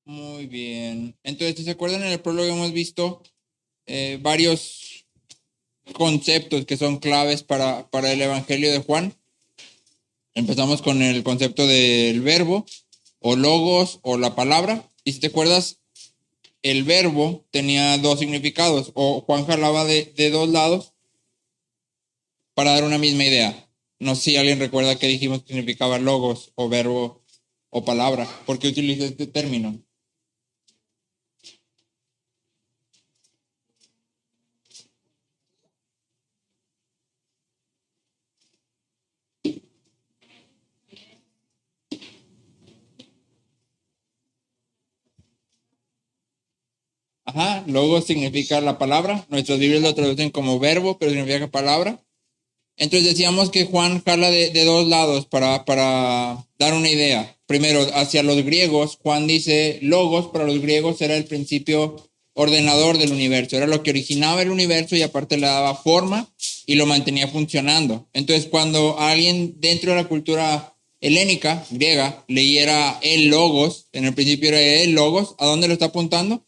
Muy bien. Entonces, si se acuerdan, en el prólogo hemos visto varios conceptos que son claves para el Evangelio de Juan. Empezamos con el concepto del verbo, o logos, o la palabra. Y si te acuerdas, el verbo tenía dos significados, o Juan jalaba de dos lados para dar una misma idea. No sé si alguien recuerda que dijimos que significaba logos, o verbo, o palabra. ¿Por qué utiliza este término? Ajá, logos significa la palabra. Nuestros Biblias lo traducen como verbo, pero significa palabra. Entonces decíamos que Juan jala de dos lados para dar una idea. Primero, hacia los griegos, Juan dice logos, para los griegos era el principio ordenador del universo, era lo que originaba el universo y aparte le daba forma y lo mantenía funcionando. Entonces, cuando alguien dentro de la cultura helénica, griega, leyera el logos, en el principio era el logos, ¿a dónde lo está apuntando?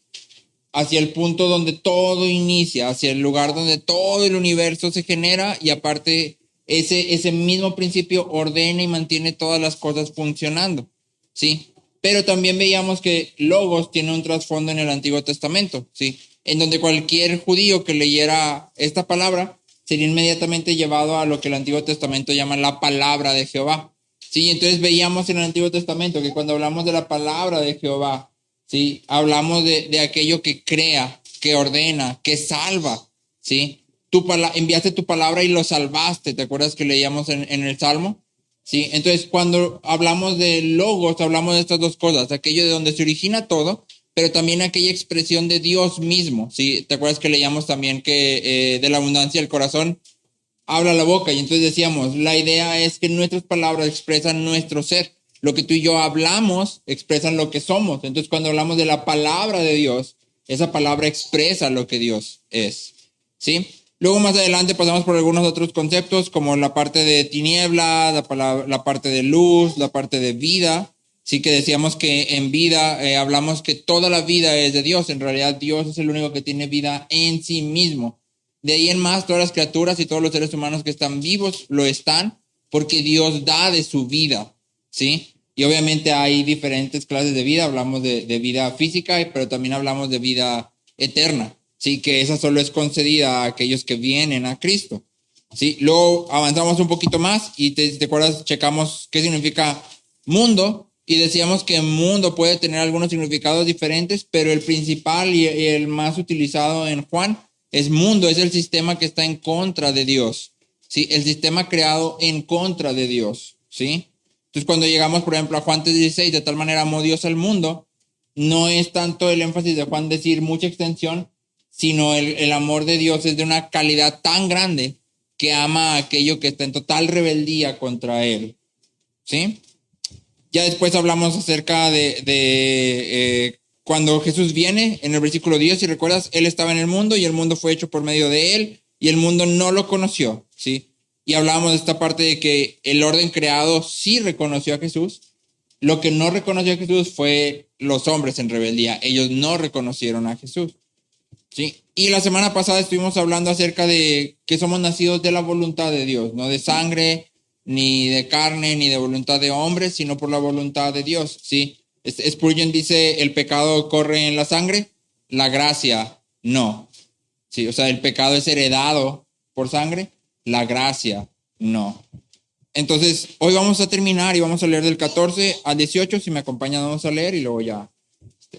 Hacia el punto donde todo inicia, hacia el lugar donde todo el universo se genera y aparte ese mismo principio ordena y mantiene todas las cosas funcionando, ¿sí? Pero también veíamos que logos tiene un trasfondo en el Antiguo Testamento, ¿sí? En donde cualquier judío que leyera esta palabra sería inmediatamente llevado a lo que el Antiguo Testamento llama la palabra de Jehová, ¿sí? Entonces veíamos en el Antiguo Testamento que cuando hablamos de la palabra de Jehová, ¿sí? Hablamos de aquello que crea, que ordena, que salva, ¿sí? Enviaste tu palabra y lo salvaste, ¿te acuerdas que leíamos en el Salmo? ¿Sí? Entonces, cuando hablamos de logos, hablamos de estas dos cosas, aquello de donde se origina todo, pero también aquella expresión de Dios mismo, ¿sí? ¿Te acuerdas que leíamos también que de la abundancia del corazón habla la boca? Y entonces decíamos, la idea es que nuestras palabras expresan nuestro ser. Lo que tú y yo hablamos expresan lo que somos. Entonces, cuando hablamos de la palabra de Dios, esa palabra expresa lo que Dios es. ¿Sí? Luego más adelante pasamos por algunos otros conceptos como la parte de tiniebla, la parte de luz, la parte de vida. Sí, que decíamos que en vida hablamos que toda la vida es de Dios. En realidad Dios es el único que tiene vida en sí mismo. De ahí en más, todas las criaturas y todos los seres humanos que están vivos lo están porque Dios da de su vida, ¿sí? Y obviamente hay diferentes clases de vida. Hablamos de vida física, pero también hablamos de vida eterna, ¿sí? Que esa solo es concedida a aquellos que vienen a Cristo, ¿sí? Luego avanzamos un poquito más y te acuerdas, checamos qué significa mundo y decíamos que mundo puede tener algunos significados diferentes, pero el principal y el más utilizado en Juan es mundo, es el sistema que está en contra de Dios, ¿sí? El sistema creado en contra de Dios, ¿sí? Entonces, cuando llegamos, por ejemplo, a Juan 3:16, de tal manera amó Dios al mundo, no es tanto el énfasis de Juan decir mucha extensión, sino el amor de Dios es de una calidad tan grande que ama a aquello que está en total rebeldía contra él, ¿sí? Ya después hablamos acerca de cuando Jesús viene, en el versículo 10, si recuerdas, Él estaba en el mundo y el mundo fue hecho por medio de Él y el mundo no lo conoció, ¿sí? Y hablábamos de esta parte de que el orden creado sí reconoció a Jesús. Lo que no reconoció a Jesús fue los hombres en rebeldía. Ellos no reconocieron a Jesús, ¿sí? Y la semana pasada estuvimos hablando acerca de que somos nacidos de la voluntad de Dios, no de sangre, ni de carne, ni de voluntad de hombres, sino por la voluntad de Dios, ¿sí? Spurgeon dice, el pecado corre en la sangre, la gracia no, ¿sí? O sea, el pecado es heredado por sangre, la gracia no. Entonces, hoy vamos a terminar y vamos a leer del 14 al 18, si me acompañan vamos a leer y luego ya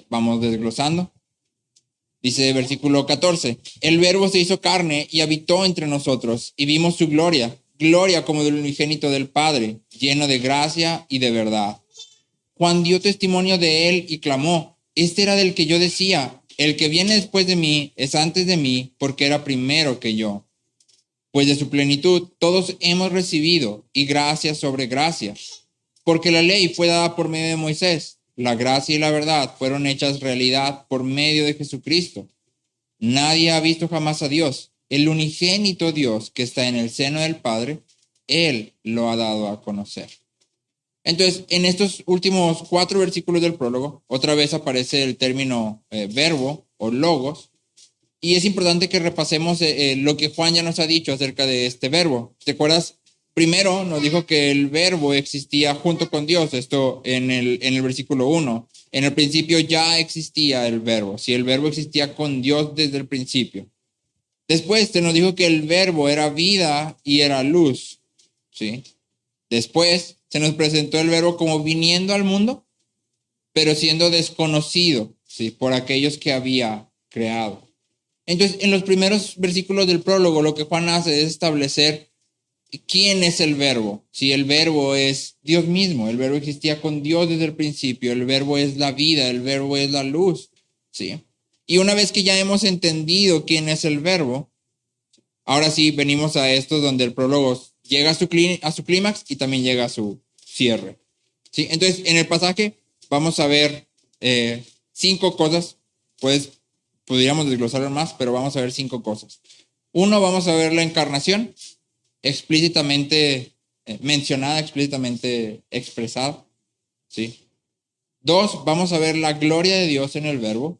vamos desglosando. Dice versículo 14, el verbo se hizo carne y habitó entre nosotros y vimos su gloria, gloria como del unigénito del Padre, lleno de gracia y de verdad. Juan dio testimonio de él y clamó, este era del que yo decía, el que viene después de mí es antes de mí porque era primero que yo. Pues de su plenitud todos hemos recibido y gracia sobre gracia, porque la ley fue dada por medio de Moisés, la gracia y la verdad fueron hechas realidad por medio de Jesucristo. Nadie ha visto jamás a Dios. El unigénito Dios que está en el seno del Padre, Él lo ha dado a conocer. Entonces, en estos últimos 4 versículos del prólogo, otra vez aparece el término verbo o logos, y es importante que repasemos lo que Juan ya nos ha dicho acerca de este verbo. ¿Te acuerdas? Primero nos dijo que el verbo existía junto con Dios, esto en el versículo 1. En el principio ya existía el verbo, si el verbo existía con Dios desde el principio. Después se nos dijo que el verbo era vida y era luz, ¿sí? Después se nos presentó el verbo como viniendo al mundo, pero siendo desconocido, ¿sí? Por aquellos que había creado. Entonces, en los primeros versículos del prólogo, lo que Juan hace es establecer quién es el verbo. Si el verbo es Dios mismo, el verbo existía con Dios desde el principio, el verbo es la vida, el verbo es la luz, ¿sí? Y una vez que ya hemos entendido quién es el verbo, ahora sí venimos a esto donde el prólogo llega a su clímax y también llega a su cierre, ¿sí? Entonces, en el pasaje vamos a ver 5 cosas, pues podríamos desglosarlo más, pero vamos a ver 5 cosas. 1, vamos a ver la encarnación explícitamente mencionada, explícitamente expresada, ¿sí? 2, vamos a ver la gloria de Dios en el verbo.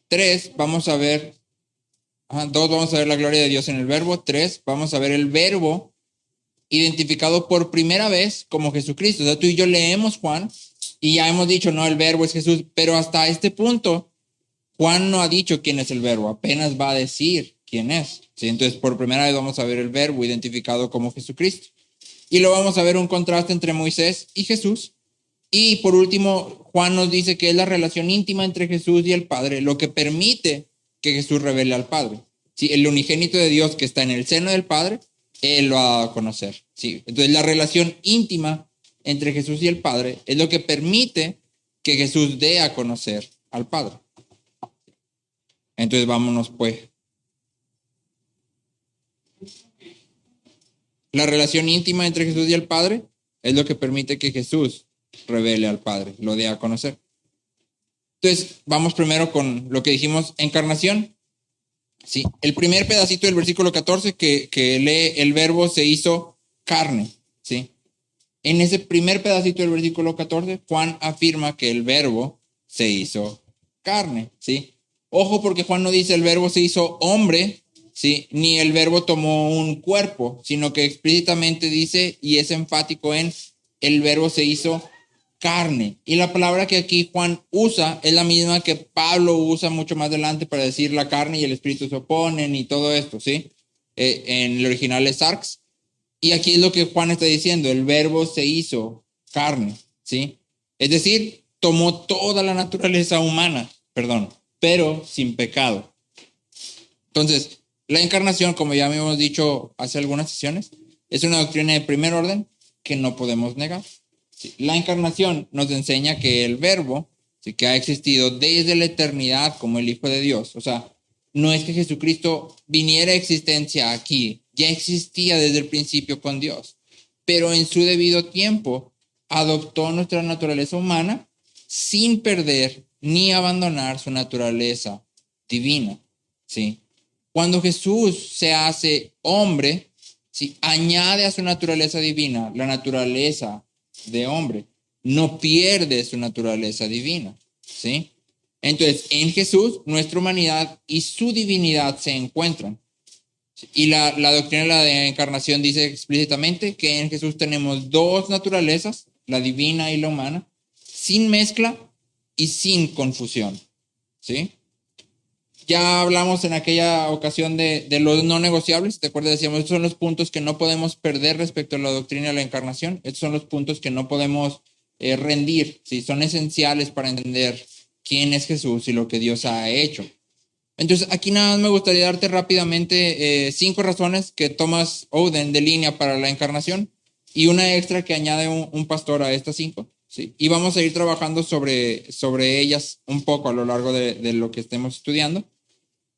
3, vamos a ver, 2, vamos a ver la gloria de Dios en el verbo. 3, vamos a ver el verbo identificado por primera vez como Jesucristo. O sea, tú y yo leemos Juan y ya hemos dicho, no, el verbo es Jesús, pero hasta este punto Juan no ha dicho quién es el verbo, apenas va a decir quién es, ¿sí? Entonces, por primera vez vamos a ver el verbo identificado como Jesucristo. Y luego vamos a ver un contraste entre Moisés y Jesús. Y por último, Juan nos dice que es la relación íntima entre Jesús y el Padre lo que permite que Jesús revele al Padre. ¿Sí? El unigénito de Dios que está en el seno del Padre, Él lo ha dado a conocer. ¿Sí? Entonces, la relación íntima entre Jesús y el Padre es lo que permite que Jesús dé a conocer al Padre. Entonces, vámonos pues. La relación íntima entre Jesús y el Padre es lo que permite que Jesús revele al Padre, lo dé a conocer. Entonces, vamos primero con lo que dijimos, encarnación. Sí, el primer pedacito del versículo 14 que lee, el verbo se hizo carne, ¿sí? En ese primer pedacito del versículo 14, Juan afirma que el verbo se hizo carne, ¿sí? Ojo, porque Juan no dice el verbo se hizo hombre, ¿sí? Ni el verbo tomó un cuerpo, sino que explícitamente dice, y es enfático en, el verbo se hizo carne. Y la palabra que aquí Juan usa es la misma que Pablo usa mucho más adelante para decir la carne y el espíritu se oponen y todo esto, ¿sí? En el original es sarx. Y aquí es lo que Juan está diciendo, el verbo se hizo carne, ¿sí? Es decir, tomó toda la naturaleza humana, pero sin pecado. Entonces, la encarnación, como ya hemos dicho hace algunas sesiones, es una doctrina de primer orden que no podemos negar. ¿Sí? La encarnación nos enseña que el verbo, ¿sí?, que ha existido desde la eternidad como el Hijo de Dios, o sea, no es que Jesucristo viniera a existencia aquí, ya existía desde el principio con Dios, pero en su debido tiempo adoptó nuestra naturaleza humana sin perder ni abandonar su naturaleza divina, ¿sí? Cuando Jesús se hace hombre, ¿sí?, añade a su naturaleza divina la naturaleza de hombre, no pierde su naturaleza divina, ¿sí? Entonces, en Jesús, nuestra humanidad y su divinidad se encuentran. Y la doctrina de la encarnación dice explícitamente que en Jesús tenemos 2 naturalezas, la divina y la humana, sin mezcla y sin confusión, ¿sí? Ya hablamos en aquella ocasión de los no negociables, ¿te acuerdas? Decíamos, estos son los puntos que no podemos perder respecto a la doctrina de la encarnación, estos son los puntos que no podemos rendir, ¿sí? Son esenciales para entender quién es Jesús y lo que Dios ha hecho. Entonces, aquí nada más me gustaría darte rápidamente 5 razones que Thomas Oden delinea para la encarnación y una extra que añade un pastor a estas 5. ¿Sí? Y vamos a ir trabajando sobre ellas un poco a lo largo de lo que estemos estudiando.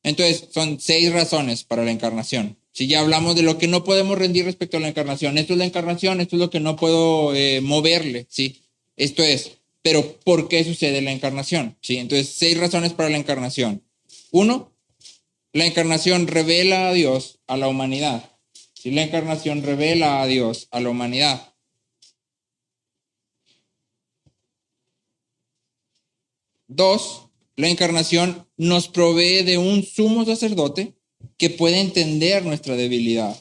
Entonces, son 6 razones para la encarnación. Si ya hablamos de lo que no podemos rendir respecto a la encarnación, esto es la encarnación, esto es lo que no puedo moverle, ¿sí? Esto es, pero ¿por qué sucede la encarnación? ¿Sí? Entonces, 6 razones para la encarnación. 1, la encarnación revela a Dios a la humanidad. Si la encarnación revela a Dios a la humanidad. 2, la encarnación nos provee de un sumo sacerdote que puede entender nuestra debilidad.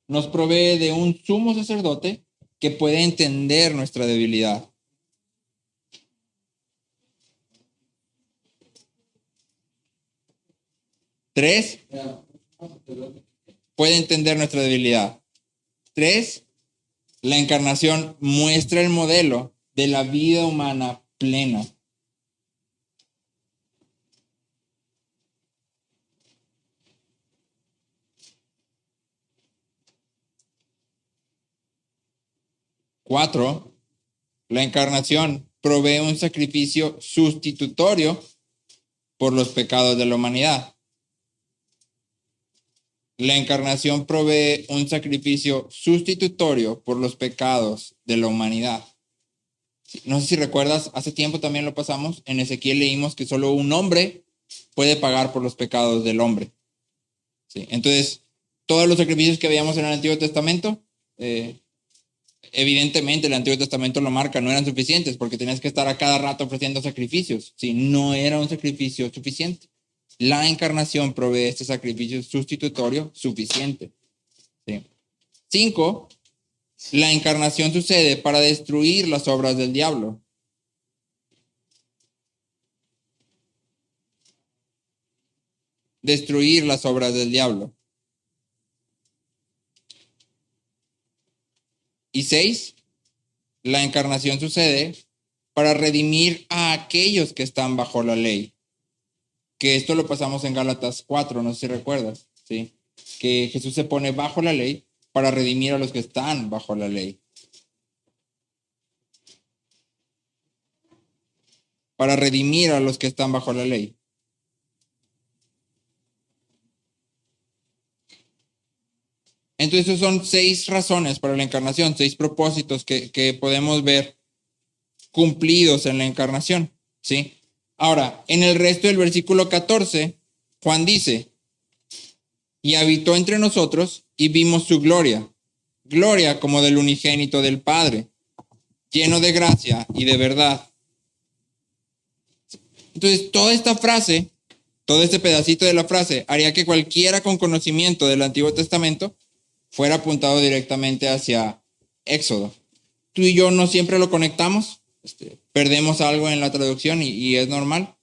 Nos provee de un sumo sacerdote que puede entender nuestra debilidad. Tres, puede entender nuestra debilidad. 3, la encarnación muestra el modelo de la vida humana plena. Cuatro, la encarnación provee un sacrificio sustitutorio por los pecados de la humanidad. La encarnación provee un sacrificio sustitutorio por los pecados de la humanidad. No sé si recuerdas, hace tiempo también lo pasamos, en Ezequiel leímos que solo un hombre puede pagar por los pecados del hombre. ¿Sí? Entonces, todos los sacrificios que veíamos en el Antiguo Testamento, evidentemente el Antiguo Testamento lo marca, no eran suficientes porque tenías que estar a cada rato ofreciendo sacrificios. ¿Sí? No era un sacrificio suficiente. La encarnación provee este sacrificio sustitutorio suficiente. ¿Sí? 5, la encarnación sucede para destruir las obras del diablo. Destruir las obras del diablo. Y 6, la encarnación sucede para redimir a aquellos que están bajo la ley. Que esto lo pasamos en Gálatas 4, no sé si recuerdas, ¿sí? Que Jesús se pone bajo la ley para redimir a los que están bajo la ley. Para redimir a los que están bajo la ley. Entonces, esos son 6 razones para la encarnación, 6 propósitos que podemos ver cumplidos en la encarnación, ¿sí? Ahora, en el resto del versículo 14, Juan dice, y habitó entre nosotros y vimos su gloria, gloria como del unigénito del Padre, lleno de gracia y de verdad. Entonces, toda esta frase, todo este pedacito de la frase, haría que cualquiera con conocimiento del Antiguo Testamento fuera apuntado directamente hacia Éxodo. Tú y yo no siempre lo conectamos, perdemos algo en la traducción y es normal.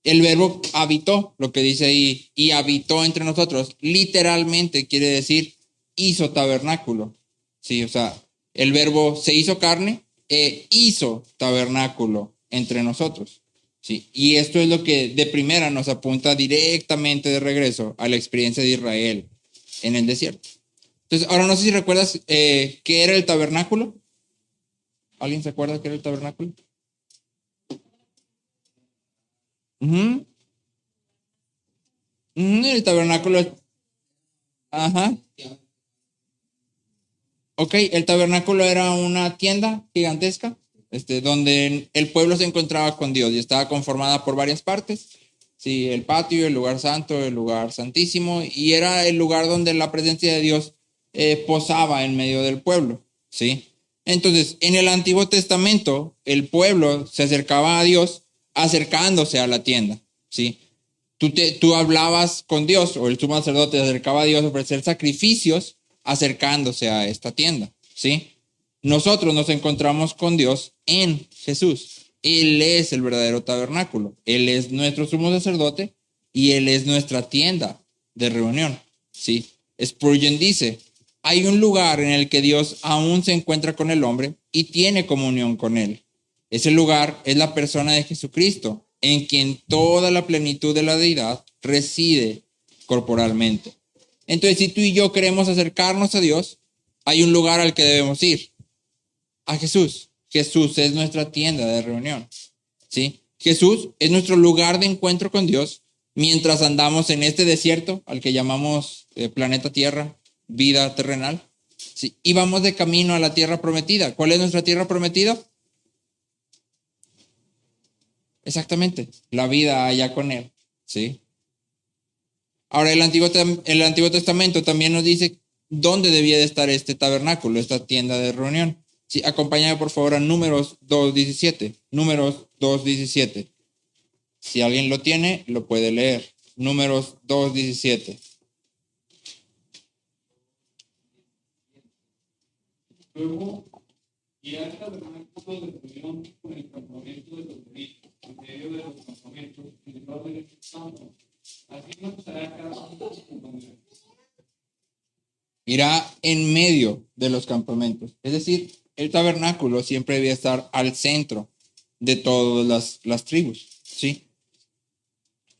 El verbo habitó, lo que dice ahí, y habitó entre nosotros, literalmente quiere decir hizo tabernáculo. Sí, o sea, el verbo se hizo carne e hizo tabernáculo entre nosotros. Sí, y esto es lo que de primera nos apunta directamente de regreso a la experiencia de Israel en el desierto. Entonces, ahora no sé si recuerdas qué era el tabernáculo. ¿Alguien se acuerda qué era el tabernáculo? El tabernáculo. Ajá. Ok, el tabernáculo era una tienda gigantesca, donde el pueblo se encontraba con Dios y estaba conformada por varias partes. Sí, el patio, el lugar santo, el lugar santísimo, y era el lugar donde la presencia de Dios posaba en medio del pueblo. Sí. Entonces, en el Antiguo Testamento, el pueblo se acercaba a Dios acercándose a la tienda. Sí. Tú hablabas con Dios, o el sumo sacerdote se acercaba a Dios a ofrecer sacrificios acercándose a esta tienda, ¿sí? Nosotros nos encontramos con Dios en Jesús. Él es el verdadero tabernáculo. Él es nuestro sumo sacerdote y Él es nuestra tienda de reunión, ¿sí? Spurgeon dice, hay un lugar en el que Dios aún se encuentra con el hombre y tiene comunión con él. Ese lugar es la persona de Jesucristo, en quien toda la plenitud de la deidad reside corporalmente. Entonces, si tú y yo queremos acercarnos a Dios, hay un lugar al que debemos ir, a Jesús. Jesús es nuestra tienda de reunión, ¿sí? Jesús es nuestro lugar de encuentro con Dios mientras andamos en este desierto al que llamamos planeta Tierra, vida terrenal, ¿sí? Y vamos de camino a la tierra prometida. ¿Cuál es nuestra tierra prometida? Exactamente, la vida allá con él, ¿sí? Ahora, el Antiguo Testamento también nos dice dónde debía de estar este tabernáculo, esta tienda de reunión. Sí, acompáñame por favor a Números 2:17. Números 2:17. Si alguien lo tiene, lo puede leer. Números 2:17. Luego, y al tabernáculo de reunión con el campamento de los levitas, en medio de los campamentos, en el orden del santo. Así no estará cada uno de sus compañeros. Irá en medio de los campamentos. Es decir, el tabernáculo siempre debía estar al centro de todas las tribus, ¿sí?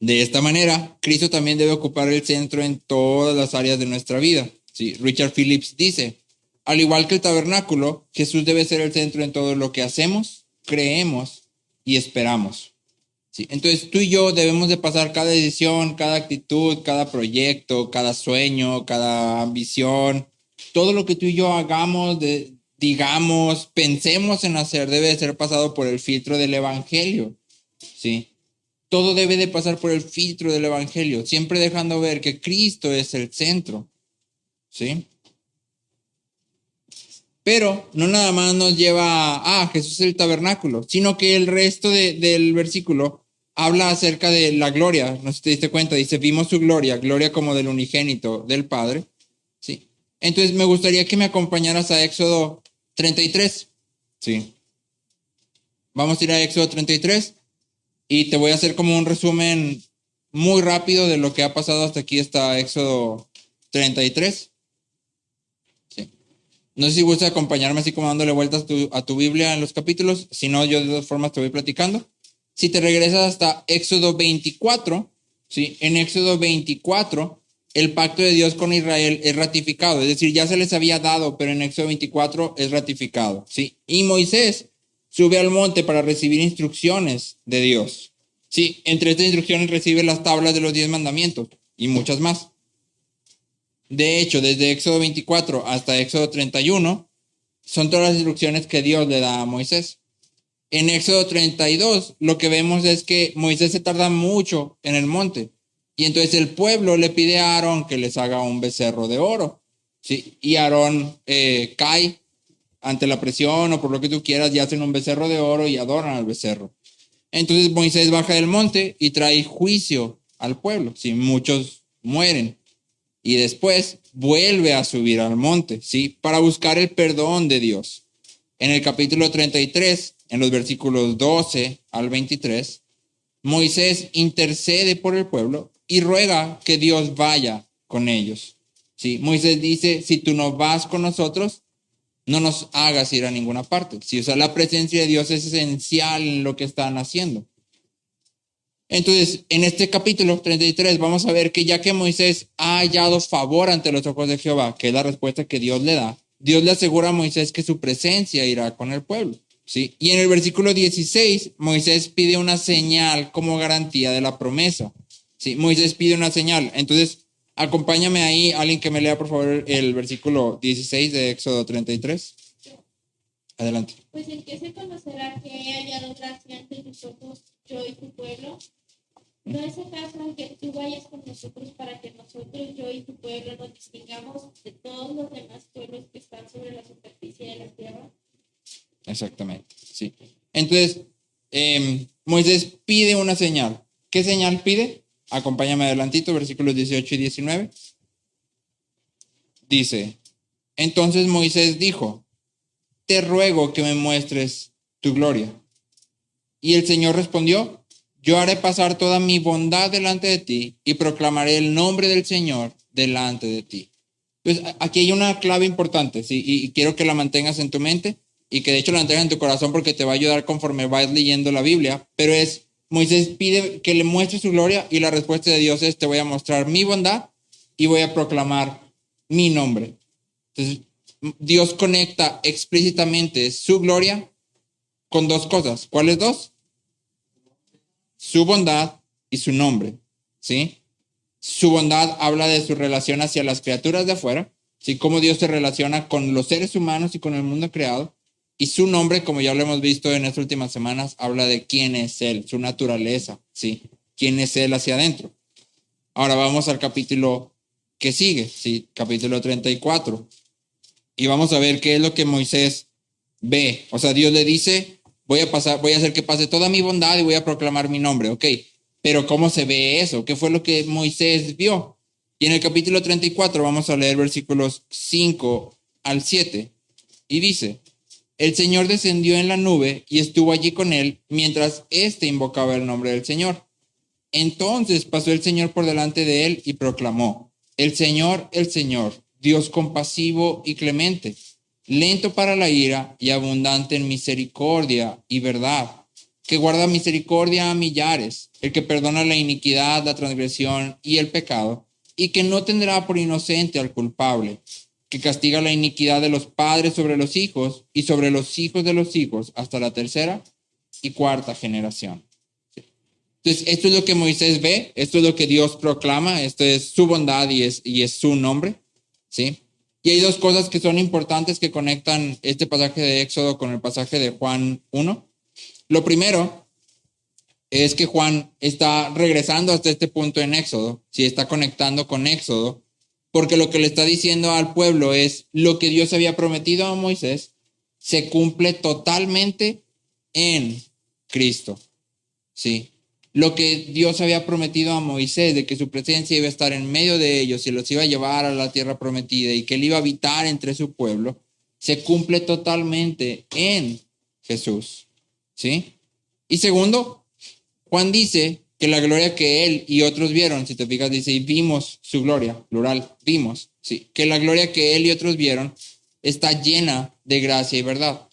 De esta manera, Cristo también debe ocupar el centro en todas las áreas de nuestra vida, ¿sí? Richard Phillips dice, al igual que el tabernáculo, Jesús debe ser el centro en todo lo que hacemos, creemos y esperamos. ¿Sí? Entonces tú y yo debemos de pasar cada decisión, cada actitud, cada proyecto, cada sueño, cada ambición, todo lo que tú y yo hagamos, digamos, pensemos en hacer, debe de ser pasado por el filtro del evangelio, ¿sí? Todo debe de pasar por el filtro del evangelio, siempre dejando ver que Cristo es el centro, ¿sí? Pero no nada más nos lleva a Jesús es el tabernáculo, sino que el resto del versículo habla acerca de la gloria. No sé si te diste cuenta, dice, vimos su gloria, gloria como del unigénito del Padre. ¿Sí? Entonces me gustaría que me acompañaras a Éxodo 33. ¿Sí? Vamos a ir a Éxodo 33 y te voy a hacer como un resumen muy rápido de lo que ha pasado hasta aquí, hasta Éxodo 33. ¿Sí? No sé si gustas acompañarme así como dándole vueltas a tu Biblia en los capítulos. Si no, yo de todas formas te voy platicando. Si te regresas hasta Éxodo 24, ¿sí? En Éxodo 24, el pacto de Dios con Israel es ratificado. Es decir, ya se les había dado, pero en Éxodo 24 es ratificado, ¿sí? Y Moisés sube al monte para recibir instrucciones de Dios. Sí, entre estas instrucciones recibe las tablas de los 10 mandamientos y muchas más. De hecho, desde Éxodo 24 hasta Éxodo 31, son todas las instrucciones que Dios le da a Moisés. En Éxodo 32, lo que vemos es que Moisés se tarda mucho en el monte. Y entonces el pueblo le pide a Aarón que les haga un becerro de oro. ¿Sí? Y Aarón cae ante la presión o por lo que tú quieras y hacen un becerro de oro y adoran al becerro. Entonces Moisés baja del monte y trae juicio al pueblo. ¿Sí? Muchos mueren. Y después vuelve a subir al monte, ¿sí? Para buscar el perdón de Dios. En el capítulo 33, en los versículos 12 al 23, Moisés intercede por el pueblo y ruega que Dios vaya con ellos. ¿Sí? Moisés dice, si tú no vas con nosotros, no nos hagas ir a ninguna parte. ¿Sí? O sea, la presencia de Dios es esencial en lo que están haciendo. Entonces, en este capítulo 33 vamos a ver que ya que Moisés ha hallado favor ante los ojos de Jehová, que es la respuesta que Dios le da, Dios le asegura a Moisés que su presencia irá con el pueblo. ¿Sí? Y en el versículo 16, Moisés pide una señal como garantía de la promesa. ¿Sí? Moisés pide una señal. Entonces, acompáñame ahí, alguien que me lea por favor el versículo 16 de Éxodo 33. Adelante. Pues en que se conocerá que he hallado gracia ante tus ojos, yo y tu pueblo. ¿No es acaso en que tú vayas con nosotros para que nosotros, yo y tu pueblo, nos distingamos de todos los demás pueblos que están sobre la superficie de la tierra? Exactamente, sí. Entonces, Moisés pide una señal. ¿Qué señal pide? Acompáñame adelantito, versículos 18 y 19. Dice, entonces Moisés dijo, te ruego que me muestres tu gloria. Y el Señor respondió, yo haré pasar toda mi bondad delante de ti y proclamaré el nombre del Señor delante de ti. Entonces, aquí hay una clave importante, ¿sí? Y quiero que la mantengas en tu mente y que de hecho la mantengas en tu corazón porque te va a ayudar conforme vas leyendo la Biblia. Pero es, Moisés pide que le muestre su gloria y la respuesta de Dios es, te voy a mostrar mi bondad y voy a proclamar mi nombre. Entonces, Dios conecta explícitamente su gloria con dos cosas. ¿Cuáles dos? Su bondad y su nombre, ¿sí? Su bondad habla de su relación hacia las criaturas de afuera, ¿sí? Cómo Dios se relaciona con los seres humanos y con el mundo creado. Y su nombre, como ya lo hemos visto en estas últimas semanas, habla de quién es Él, su naturaleza, ¿sí? Quién es Él hacia adentro. Ahora vamos al capítulo que sigue, ¿sí? Capítulo 34. Y vamos a ver qué es lo que Moisés ve. O sea, Dios le dice, voy a hacer que pase toda mi bondad y voy a proclamar mi nombre, ¿ok? Pero ¿cómo se ve eso? ¿Qué fue lo que Moisés vio? Y en el capítulo 34 vamos a leer versículos 5 al 7. Y dice, el Señor descendió en la nube y estuvo allí con él mientras éste invocaba el nombre del Señor. Entonces pasó el Señor por delante de él y proclamó, el Señor, Dios compasivo y clemente, lento para la ira y abundante en misericordia y verdad, que guarda misericordia a millares, el que perdona la iniquidad, la transgresión y el pecado, y que no tendrá por inocente al culpable, que castiga la iniquidad de los padres sobre los hijos y sobre los hijos de los hijos hasta la tercera y cuarta generación. Entonces, esto es lo que Moisés ve, esto es lo que Dios proclama, esto es su bondad y es su nombre, ¿sí? Y hay dos cosas que son importantes que conectan este pasaje de Éxodo con el pasaje de Juan 1. Lo primero es que Juan está regresando hasta este punto en Éxodo, ¿sí? Está conectando con Éxodo, porque lo que le está diciendo al pueblo es lo que Dios había prometido a Moisés se cumple totalmente en Cristo, ¿sí? Lo que Dios había prometido a Moisés, de que su presencia iba a estar en medio de ellos y los iba a llevar a la tierra prometida y que él iba a habitar entre su pueblo, se cumple totalmente en Jesús, ¿sí? Y segundo, Juan dice que la gloria que él y otros vieron, si te fijas, dice, y vimos su gloria, plural, vimos, ¿sí? Que la gloria que él y otros vieron está llena de gracia y verdad.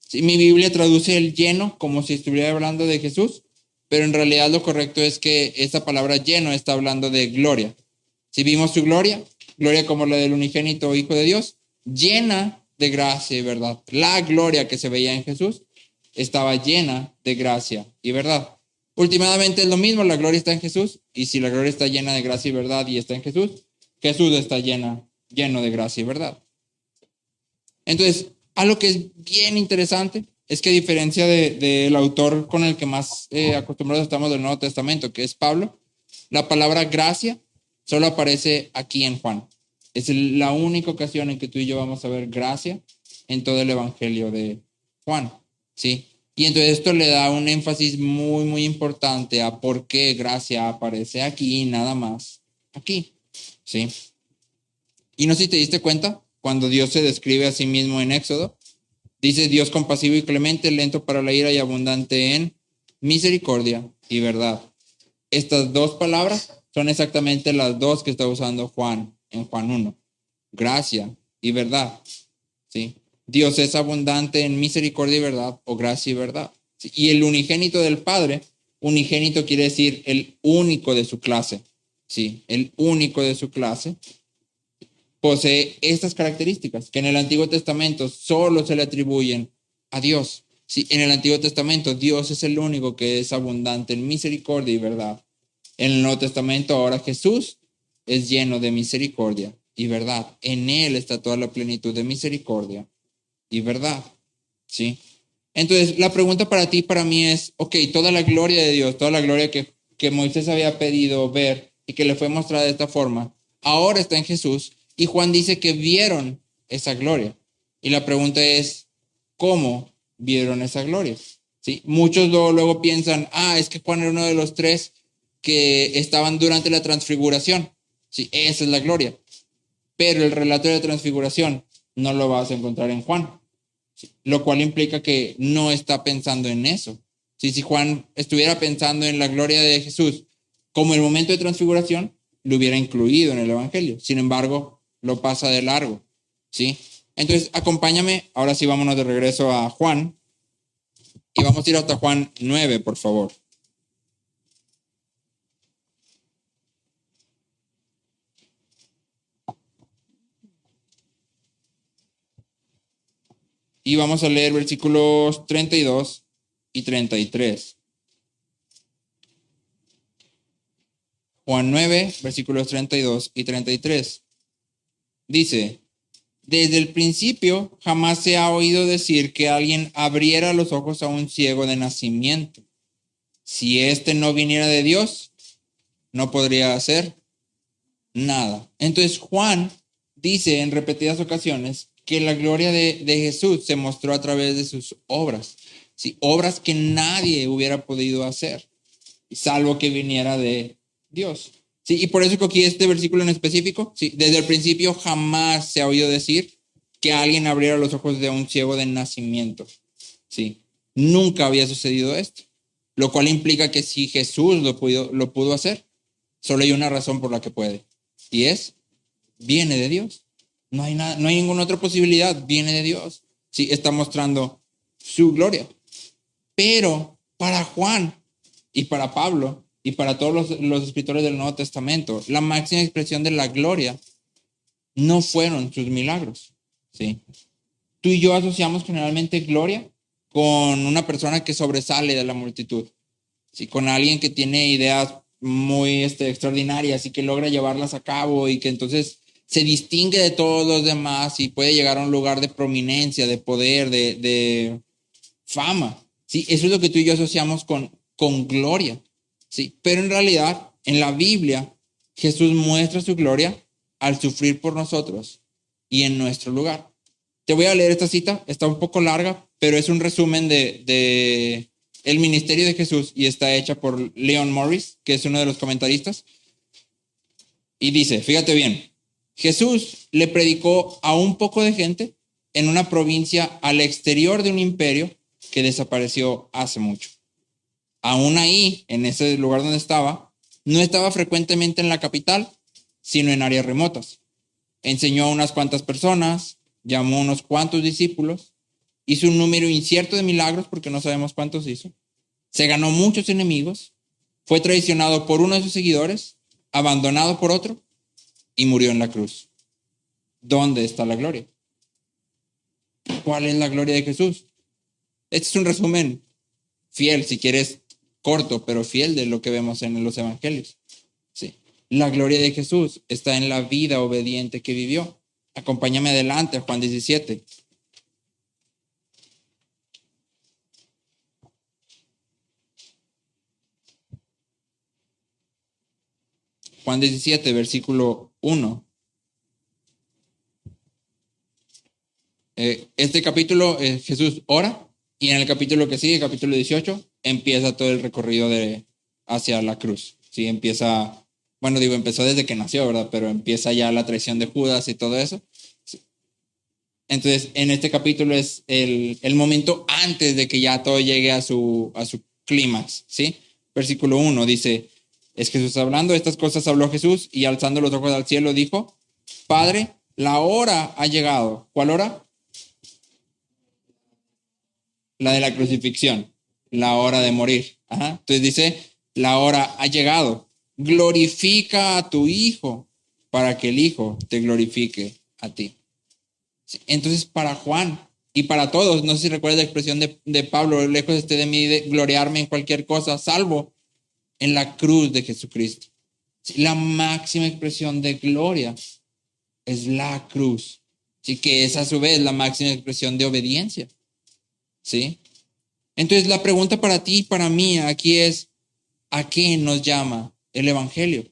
¿Sí? Mi Biblia traduce el lleno como si estuviera hablando de Jesús, pero en realidad lo correcto es que esta palabra lleno está hablando de gloria. Si vimos su gloria, gloria como la del unigénito Hijo de Dios, llena de gracia y verdad. La gloria que se veía en Jesús estaba llena de gracia y verdad. Últimamente es lo mismo, la gloria está en Jesús, y si la gloria está llena de gracia y verdad y está en Jesús, Jesús está lleno de gracia y verdad. Entonces, algo que es bien interesante es que a diferencia del autor con el que más acostumbrados estamos del Nuevo Testamento, que es Pablo, la palabra gracia solo aparece aquí en Juan. Es la única ocasión en que tú y yo vamos a ver gracia en todo el Evangelio de Juan, ¿sí? Y entonces esto le da un énfasis muy, muy importante a por qué gracia aparece aquí y nada más aquí, ¿sí? Y no sé si te diste cuenta, cuando Dios se describe a sí mismo en Éxodo, dice Dios compasivo y clemente, lento para la ira y abundante en misericordia y verdad. Estas dos palabras son exactamente las dos que está usando Juan en Juan 1. Gracia y verdad, ¿sí? Dios es abundante en misericordia y verdad, o gracia y verdad. ¿Sí? Y el unigénito del Padre, unigénito quiere decir el único de su clase, ¿sí? El único de su clase posee estas características que en el Antiguo Testamento solo se le atribuyen a Dios. Sí, en el Antiguo Testamento Dios es el único que es abundante en misericordia y verdad. En el Nuevo Testamento ahora Jesús es lleno de misericordia y verdad. En Él está toda la plenitud de misericordia y verdad. ¿Sí? Entonces, la pregunta para ti y para mí es, ok, toda la gloria de Dios, toda la gloria que Moisés había pedido ver y que le fue mostrada de esta forma, ahora está en Jesús. Y Juan dice que vieron esa gloria. Y la pregunta es, ¿cómo vieron esa gloria? ¿Sí? Muchos luego piensan, es que Juan era uno de los tres que estaban durante la transfiguración. Sí, esa es la gloria. Pero el relato de la transfiguración no lo vas a encontrar en Juan. ¿Sí? Lo cual implica que no está pensando en eso. ¿Sí? Si Juan estuviera pensando en la gloria de Jesús como el momento de transfiguración, lo hubiera incluido en el Evangelio. Sin embargo, lo pasa de largo, ¿sí? Entonces, acompáñame, ahora sí vámonos de regreso a Juan, y vamos a ir hasta Juan 9, por favor. Y vamos a leer versículos 32 y 33. Juan 9, versículos 32 y 33. Dice, desde el principio jamás se ha oído decir que alguien abriera los ojos a un ciego de nacimiento. Si éste no viniera de Dios, no podría hacer nada. Entonces Juan dice en repetidas ocasiones que la gloria de Jesús se mostró a través de sus obras. ¿Sí? Obras que nadie hubiera podido hacer, salvo que viniera de Dios. ¿Sí? Y por eso cogí este versículo en específico. ¿Sí? Desde el principio jamás se ha oído decir que alguien abriera los ojos de un ciego de nacimiento. ¿Sí? Nunca había sucedido esto. Lo cual implica que si Jesús lo pudo hacer, solo hay una razón por la que puede. Y viene de Dios. No hay nada, no hay ninguna otra posibilidad. Viene de Dios. Sí, está mostrando su gloria. Pero para Juan y para Pablo y para todos los escritores del Nuevo Testamento, la máxima expresión de la gloria no fueron sus milagros. ¿Sí? Tú y yo asociamos generalmente gloria con una persona que sobresale de la multitud. ¿Sí? Con alguien que tiene ideas muy extraordinarias y que logra llevarlas a cabo y que entonces se distingue de todos los demás y puede llegar a un lugar de prominencia, de poder, de fama. ¿Sí? Eso es lo que tú y yo asociamos con gloria. ¿Sí? Pero en realidad, en la Biblia, Jesús muestra su gloria al sufrir por nosotros y en nuestro lugar. Te voy a leer esta cita, está un poco larga, pero es un resumen de el ministerio de Jesús y está hecha por Leon Morris, que es uno de los comentaristas. Y dice, fíjate bien, Jesús le predicó a un poco de gente en una provincia al exterior de un imperio que desapareció hace mucho. Aún ahí, en ese lugar donde estaba, no estaba frecuentemente en la capital, sino en áreas remotas. Enseñó a unas cuantas personas, llamó a unos cuantos discípulos, hizo un número incierto de milagros porque no sabemos cuántos hizo, se ganó muchos enemigos, fue traicionado por uno de sus seguidores, abandonado por otro y murió en la cruz. ¿Dónde está la gloria? ¿Cuál es la gloria de Jesús? Este es un resumen fiel, si quieres corto, pero fiel de lo que vemos en los evangelios. Sí. La gloria de Jesús está en la vida obediente que vivió. Acompáñame adelante a Juan 17. Juan 17, versículo 1. Este capítulo, Jesús ora, y en el capítulo que sigue, capítulo 18, empieza todo el recorrido hacia la cruz. Sí, empezó desde que nació, ¿verdad? Pero empieza ya la traición de Judas y todo eso. Sí. Entonces, en este capítulo es el momento antes de que ya todo llegue a su clímax, ¿sí? Versículo 1 dice, es Jesús hablando, estas cosas habló Jesús y alzando los ojos al cielo dijo, Padre, la hora ha llegado. ¿Cuál hora? La de la crucifixión, la hora de morir. Ajá. Entonces dice, la hora ha llegado. Glorifica a tu Hijo para que el Hijo te glorifique a ti. Entonces para Juan y para todos, no sé si recuerdas la expresión de Pablo, lejos esté de mí de gloriarme en cualquier cosa, salvo en la cruz de Jesucristo. La máxima expresión de gloria es la cruz. Así que es a su vez la máxima expresión de obediencia. ¿Sí? Entonces la pregunta para ti y para mí aquí es, ¿a qué nos llama el Evangelio?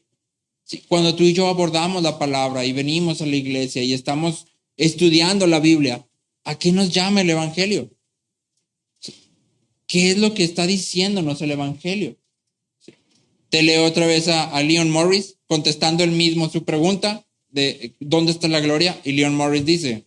¿Sí? Cuando tú y yo abordamos la palabra y venimos a la iglesia y estamos estudiando la Biblia, ¿a qué nos llama el Evangelio? ¿Sí? ¿Qué es lo que está diciéndonos el Evangelio? ¿Sí? Te leo otra vez a Leon Morris contestando él mismo su pregunta de ¿dónde está la gloria? Y Leon Morris dice,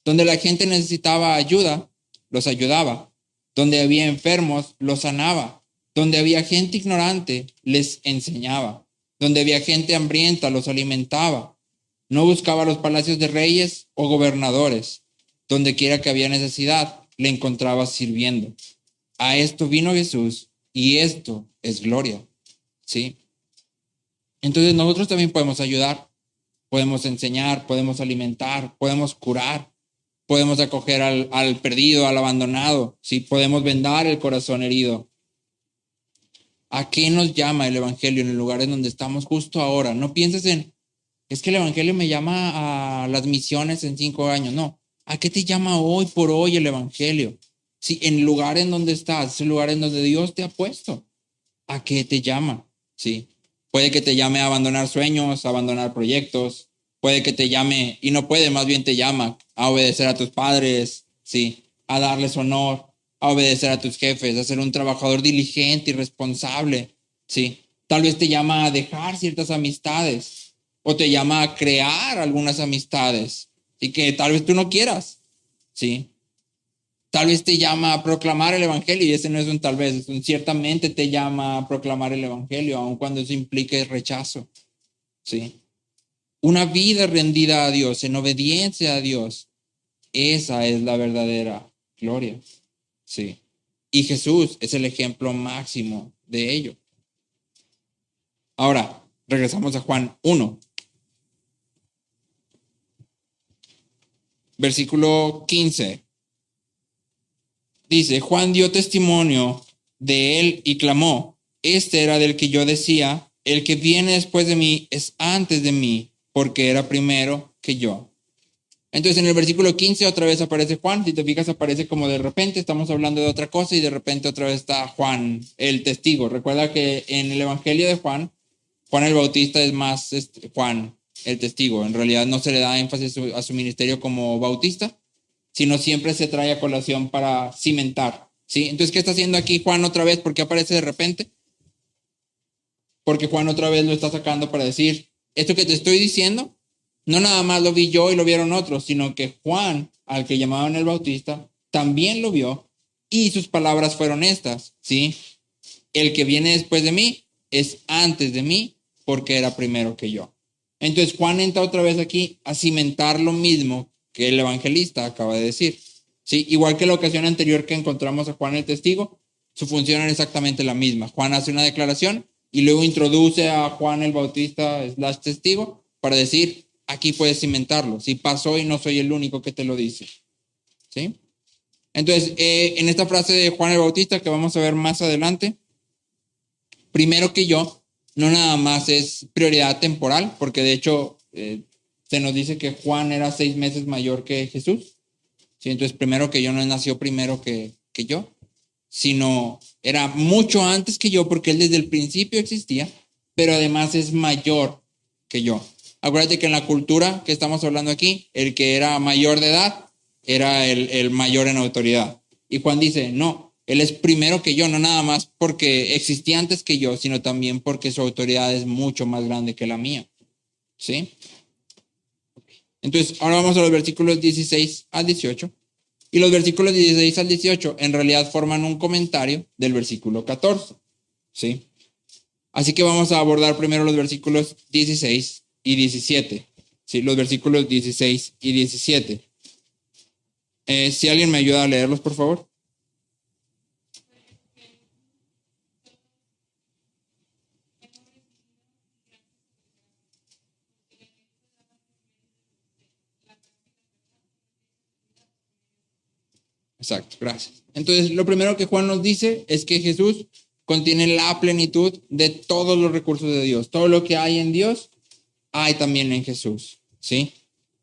donde la gente necesitaba ayuda, los ayudaba. Donde había enfermos, los sanaba. Donde había gente ignorante, les enseñaba. Donde había gente hambrienta, los alimentaba. No buscaba los palacios de reyes o gobernadores. Donde quiera que había necesidad, le encontraba sirviendo. A esto vino Jesús y esto es gloria. ¿Sí? Entonces nosotros también podemos ayudar, podemos enseñar, podemos alimentar, podemos curar. Podemos acoger al perdido, al abandonado, ¿sí? Podemos vendar el corazón herido. ¿A qué nos llama el Evangelio en el lugar en donde estamos justo ahora? No pienses en es que el evangelio me llama a las misiones en 5 años. No, ¿a qué te llama hoy por hoy el evangelio? Sí, en el lugar en donde estás, el lugar en donde Dios te ha puesto. ¿A qué te llama? Sí. Puede que te llame a abandonar sueños, a abandonar proyectos. Puede que te llame, y no puede, más bien te llama a obedecer a tus padres, sí, a darles honor, a obedecer a tus jefes, a ser un trabajador diligente y responsable, sí. Tal vez te llama a dejar ciertas amistades o te llama a crear algunas amistades y que tal vez tú no quieras, sí. Tal vez te llama a proclamar el evangelio y ese no es un tal vez, es un ciertamente te llama a proclamar el evangelio, aun cuando eso implique rechazo, sí. Una vida rendida a Dios, en obediencia a Dios, esa es la verdadera gloria, sí. Y Jesús es el ejemplo máximo de ello. Ahora, regresamos a Juan 1, versículo 15. Dice, Juan dio testimonio de él y clamó, este era del que yo decía, el que viene después de mí es antes de mí, porque era primero que yo. Entonces en el versículo 15 otra vez aparece Juan, si te fijas aparece como de repente, estamos hablando de otra cosa y de repente otra vez está Juan, el testigo. Recuerda que en el evangelio de Juan, Juan el Bautista es más Juan el testigo, en realidad no se le da énfasis a su ministerio como bautista, sino siempre se trae a colación para cimentar, ¿sí? Entonces, ¿qué está haciendo aquí Juan otra vez? ¿Por qué aparece de repente? Porque Juan otra vez lo está sacando para decir, esto que te estoy diciendo, no nada más lo vi yo y lo vieron otros, sino que Juan, al que llamaban el Bautista, también lo vio y sus palabras fueron estas, ¿sí? El que viene después de mí es antes de mí porque era primero que yo. Entonces, Juan entra otra vez aquí a cimentar lo mismo que el evangelista acaba de decir. Sí, igual que la ocasión anterior que encontramos a Juan el testigo, su función era exactamente la misma. Juan hace una declaración y luego introduce a Juan el Bautista / testigo para decir, aquí puedes cimentarlo. Si pasó y no soy el único que te lo dice. ¿Sí? Entonces, en esta frase de Juan el Bautista que vamos a ver más adelante, primero que yo, no nada más es prioridad temporal, porque de hecho se nos dice que Juan era 6 meses mayor que Jesús. ¿Sí? Entonces, primero que yo no nació primero que yo, sino era mucho antes que yo, porque él desde el principio existía, pero además es mayor que yo. Acuérdate que en la cultura que estamos hablando aquí, el que era mayor de edad era el mayor en autoridad. Y Juan dice, no, él es primero que yo, no nada más porque existía antes que yo, sino también porque su autoridad es mucho más grande que la mía. ¿Sí? Entonces, ahora vamos a los versículos 16 al 18. Y los versículos 16 al 18 en realidad forman un comentario del versículo 14. ¿Sí? Así que vamos a abordar primero los versículos 16 y 17. ¿Sí? Los versículos 16 y 17. Si alguien me ayuda a leerlos, por favor. Exacto, gracias. Entonces, lo primero que Juan nos dice es que Jesús contiene la plenitud de todos los recursos de Dios. Todo lo que hay en Dios, hay también en Jesús. ¿Sí?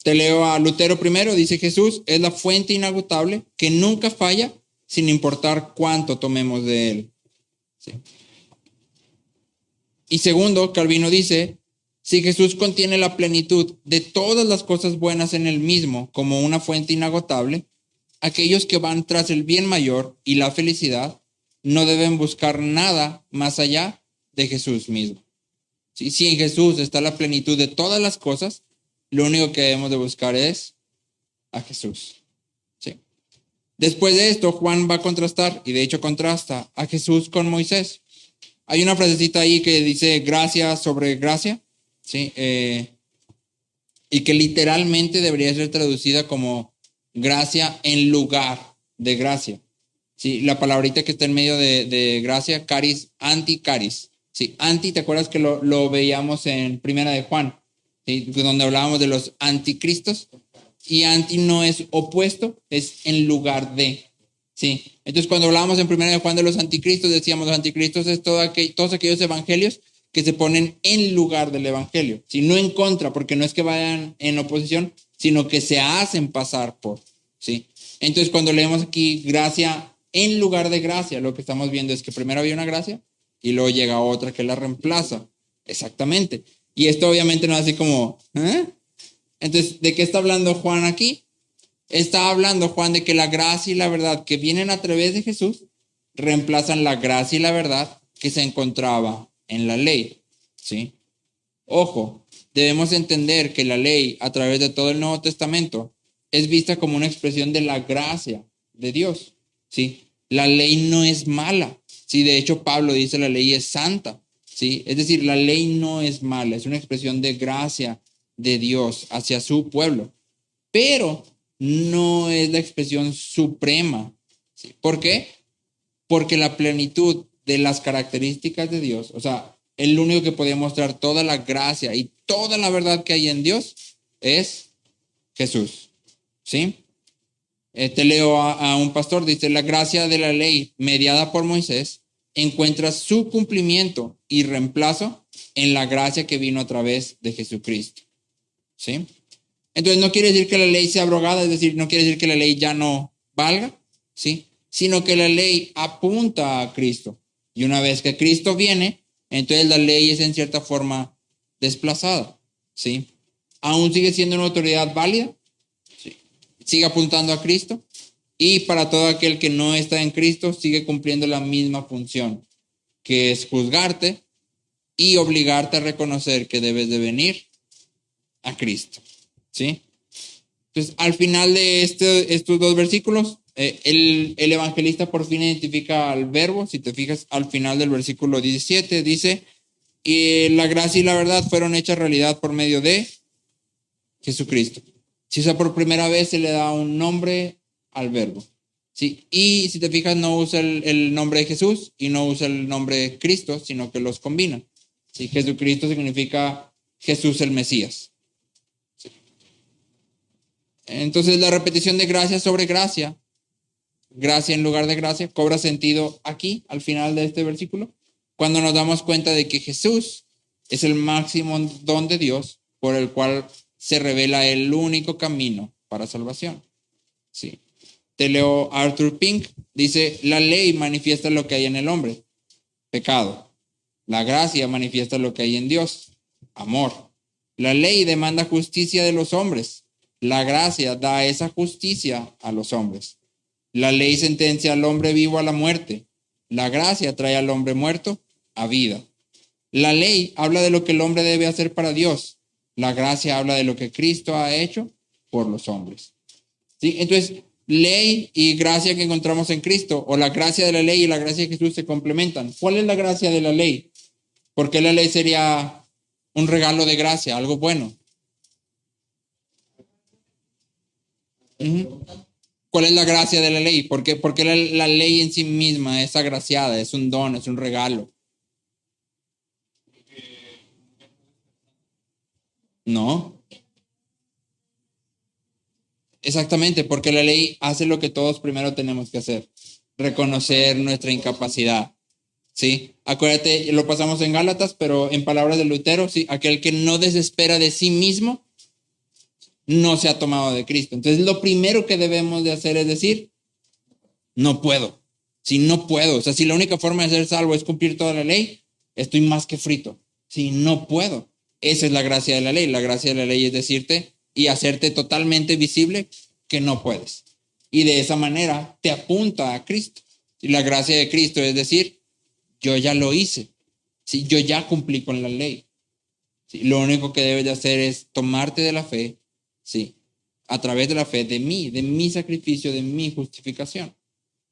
Te leo a Lutero primero, dice Jesús es la fuente inagotable que nunca falla sin importar cuánto tomemos de él. ¿Sí? Y segundo, Calvino dice, si Jesús contiene la plenitud de todas las cosas buenas en él mismo como una fuente inagotable, aquellos que van tras el bien mayor y la felicidad no deben buscar nada más allá de Jesús mismo. ¿Sí? Si en Jesús está la plenitud de todas las cosas, lo único que debemos de buscar es a Jesús. ¿Sí? Después de esto, Juan va a contrastar, y de hecho contrasta a Jesús con Moisés. Hay una frasecita ahí que dice gracia sobre gracia, ¿sí? Y que literalmente debería ser traducida como gracia en lugar de gracia. ¿Sí? La palabrita que está en medio de gracia, caris, anti-caris. ¿Sí? Anti, ¿te acuerdas que lo veíamos en Primera de Juan? ¿Sí? Donde hablábamos de los anticristos. Y anti no es opuesto, es en lugar de. ¿Sí? Entonces, cuando hablábamos en Primera de Juan de los anticristos, decíamos los anticristos es todos aquellos evangelios que se ponen en lugar del evangelio, si no en contra, porque no es que vayan en oposición, sino que se hacen pasar por, ¿sí? Entonces, cuando leemos aquí gracia en lugar de gracia, lo que estamos viendo es que primero había una gracia y luego llega otra que la reemplaza. Exactamente. Y esto obviamente no es así como, ¿eh? Entonces, ¿de qué está hablando Juan aquí? Está hablando Juan de que la gracia y la verdad que vienen a través de Jesús reemplazan la gracia y la verdad que se encontraba en la ley, ¿sí? Ojo, debemos entender que la ley a través de todo el Nuevo Testamento es vista como una expresión de la gracia de Dios, ¿sí? La ley no es mala, ¿sí? De hecho, Pablo dice la ley es santa, ¿sí? Es decir, la ley no es mala, es una expresión de gracia de Dios hacia su pueblo, pero no es la expresión suprema, ¿sí? ¿Por qué? Porque la plenitud de las características de Dios, o sea, el único que puede mostrar toda la gracia y toda la verdad que hay en Dios es Jesús, ¿sí? Te leo a un pastor, dice, la gracia de la ley mediada por Moisés encuentra su cumplimiento y reemplazo en la gracia que vino a través de Jesucristo, ¿sí? Entonces no quiere decir que la ley sea abrogada, es decir, no quiere decir que la ley ya no valga, ¿sí? Sino que la ley apunta a Cristo. Y una vez que Cristo viene, entonces la ley es en cierta forma desplazada, ¿sí? Aún sigue siendo una autoridad válida, ¿sí? Sigue apuntando a Cristo, y para todo aquel que no está en Cristo sigue cumpliendo la misma función, que es juzgarte y obligarte a reconocer que debes de venir a Cristo, ¿sí? Entonces, al final de estos dos versículos, el evangelista por fin identifica al verbo. Si te fijas, al final del versículo 17 dice, y la gracia y la verdad fueron hechas realidad por medio de Jesucristo. Si usa por primera vez, se le da un nombre al verbo, ¿sí? Y si te fijas, no usa el nombre de Jesús y no usa el nombre de Cristo, sino que los combina, ¿sí? Jesucristo significa Jesús el Mesías. Entonces la repetición de gracia sobre gracia, gracia en lugar de gracia, cobra sentido aquí, al final de este versículo, cuando nos damos cuenta de que Jesús es el máximo don de Dios por el cual se revela el único camino para salvación, ¿sí? Te leo Arthur Pink, dice, la ley manifiesta lo que hay en el hombre, pecado. La gracia manifiesta lo que hay en Dios, amor. La ley demanda justicia de los hombres. La gracia da esa justicia a los hombres. La ley sentencia al hombre vivo a la muerte. La gracia trae al hombre muerto a vida. La ley habla de lo que el hombre debe hacer para Dios. La gracia habla de lo que Cristo ha hecho por los hombres, ¿sí? Entonces, ley y gracia que encontramos en Cristo, o la gracia de la ley y la gracia de Jesús se complementan. ¿Cuál es la gracia de la ley? Porque la ley sería un regalo de gracia, algo bueno. ¿Cuál es la gracia de la ley? Porque la ley en sí misma es agraciada, es un don, es un regalo. No. Exactamente, porque la ley hace lo que todos primero tenemos que hacer, reconocer nuestra incapacidad, ¿sí? Acuérdate, lo pasamos en Gálatas, pero en palabras de Lutero, ¿sí? Aquel que no desespera de sí mismo, no se ha tomado de Cristo. Entonces, lo primero que debemos de hacer es decir, no puedo. Si no puedo, o sea, si la única forma de ser salvo es cumplir toda la ley, estoy más que frito. Si no puedo, esa es la gracia de la ley. La gracia de la ley es decirte y hacerte totalmente visible que no puedes. Y de esa manera te apunta a Cristo. Y la gracia de Cristo es decir, yo ya lo hice. Sí, yo ya cumplí con la ley. Sí, lo único que debes de hacer es tomarte de la fe, sí, a través de la fe de mi sacrificio, de mi justificación,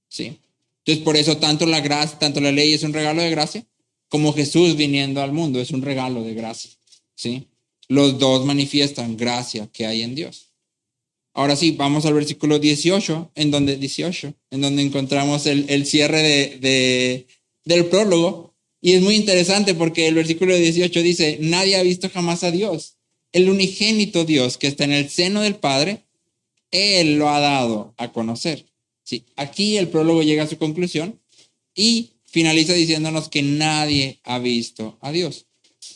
sí. Entonces, por eso tanto la ley es un regalo de gracia, como Jesús viniendo al mundo es un regalo de gracia, sí. Los dos manifiestan gracia que hay en Dios. Ahora sí, vamos al versículo 18, en donde encontramos el cierre del prólogo. Y es muy interesante porque el versículo 18 dice, nadie ha visto jamás a Dios. El unigénito Dios que está en el seno del Padre, Él lo ha dado a conocer. Sí, aquí el prólogo llega a su conclusión y finaliza diciéndonos que nadie ha visto a Dios.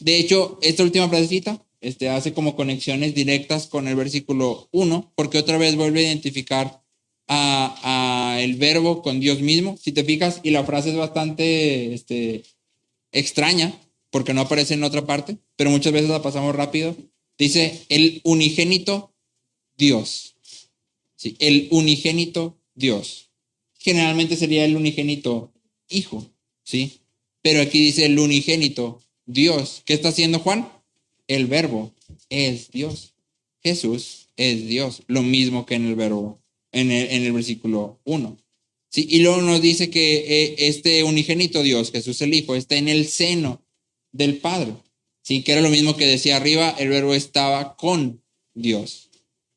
De hecho, esta última frasecita hace como conexiones directas con el versículo 1, porque otra vez vuelve a identificar a el verbo con Dios mismo, si te fijas, y la frase es bastante extraña, porque no aparece en otra parte, pero muchas veces la pasamos rápido. Dice el unigénito Dios. Sí, el unigénito Dios. Generalmente sería el unigénito Hijo, ¿sí? Pero aquí dice el unigénito Dios. ¿Qué está haciendo Juan? El verbo es Dios. Jesús es Dios. Lo mismo que en el verbo, en el versículo 1. ¿Sí? Y luego nos dice que este unigénito Dios, Jesús el Hijo, está en el seno del Padre. ¿Sí? Que era lo mismo que decía arriba, el verbo estaba con Dios.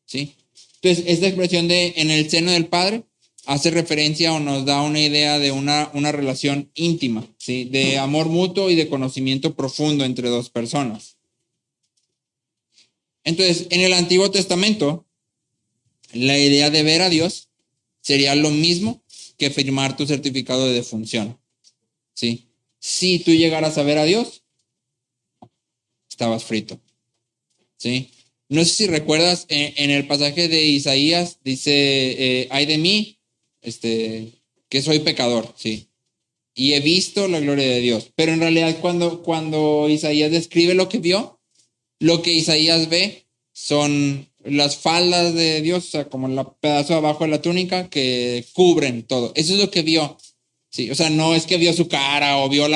¿Sí? Entonces, esta expresión de en el seno del Padre hace referencia o nos da una idea de una relación íntima, ¿sí? De amor mutuo y de conocimiento profundo entre dos personas. Entonces, en el Antiguo Testamento, la idea de ver a Dios sería lo mismo que firmar tu certificado de defunción, ¿sí? Si tú llegaras a ver a Dios, estabas frito, ¿sí? No sé si recuerdas, en el pasaje de Isaías dice, ay de mí, que soy pecador, ¿sí? Y he visto la gloria de Dios. Pero en realidad cuando Isaías describe lo que vio, lo que Isaías ve son las faldas de Dios, o sea, como el pedazo de abajo de la túnica que cubren todo. Eso es lo que vio. Sí, o sea, no es que vio su cara o vio